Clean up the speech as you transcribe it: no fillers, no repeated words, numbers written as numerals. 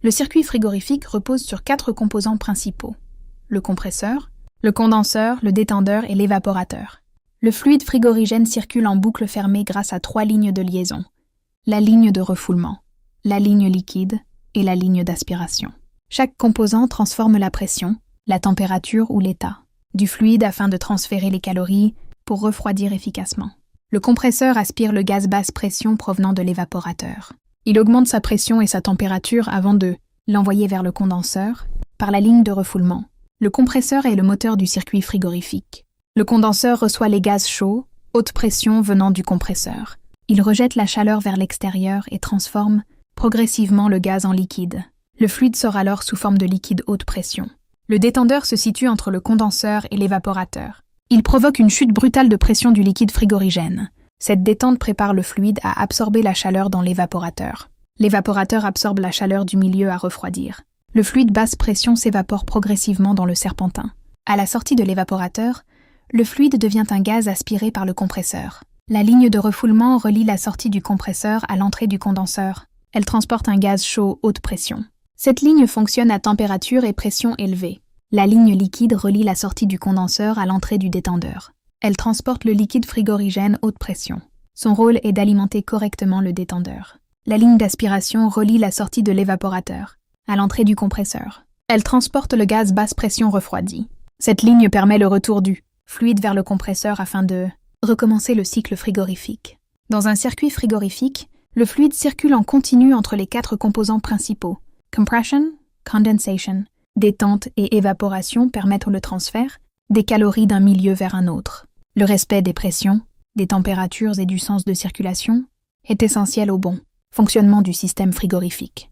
Le circuit frigorifique repose sur 4 composants principaux: le compresseur, le condenseur, le détendeur et l'évaporateur. Le fluide frigorigène circule en boucle fermée grâce à 3 lignes de liaison: la ligne de refoulement, la ligne liquide et la ligne d'aspiration. Chaque composant transforme la pression, la température ou l'état du fluide afin de transférer les calories pour refroidir efficacement. Le compresseur aspire le gaz basse pression provenant de l'évaporateur. Il augmente sa pression et sa température avant de l'envoyer vers le condenseur par la ligne de refoulement. Le compresseur est le moteur du circuit frigorifique. Le condenseur reçoit les gaz chauds, haute pression venant du compresseur. Il rejette la chaleur vers l'extérieur et transforme progressivement le gaz en liquide. Le fluide sort alors sous forme de liquide haute pression. Le détendeur se situe entre le condenseur et l'évaporateur. Il provoque une chute brutale de pression du liquide frigorigène. Cette détente prépare le fluide à absorber la chaleur dans l'évaporateur. L'évaporateur absorbe la chaleur du milieu à refroidir. Le fluide basse pression s'évapore progressivement dans le serpentin. À la sortie de l'évaporateur, le fluide devient un gaz aspiré par le compresseur. La ligne de refoulement relie la sortie du compresseur à l'entrée du condenseur. Elle transporte un gaz chaud haute pression. Cette ligne fonctionne à température et pression élevée. La ligne liquide relie la sortie du condenseur à l'entrée du détendeur. Elle transporte le liquide frigorigène haute pression. Son rôle est d'alimenter correctement le détendeur. La ligne d'aspiration relie la sortie de l'évaporateur à l'entrée du compresseur. Elle transporte le gaz basse pression refroidi. Cette ligne permet le retour du fluide vers le compresseur afin de recommencer le cycle frigorifique. Dans un circuit frigorifique, le fluide circule en continu entre les 4 composants principaux. Compression, condensation, détente et évaporation permettent le transfert des calories d'un milieu vers un autre. Le respect des pressions, des températures et du sens de circulation est essentiel au bon fonctionnement du système frigorifique.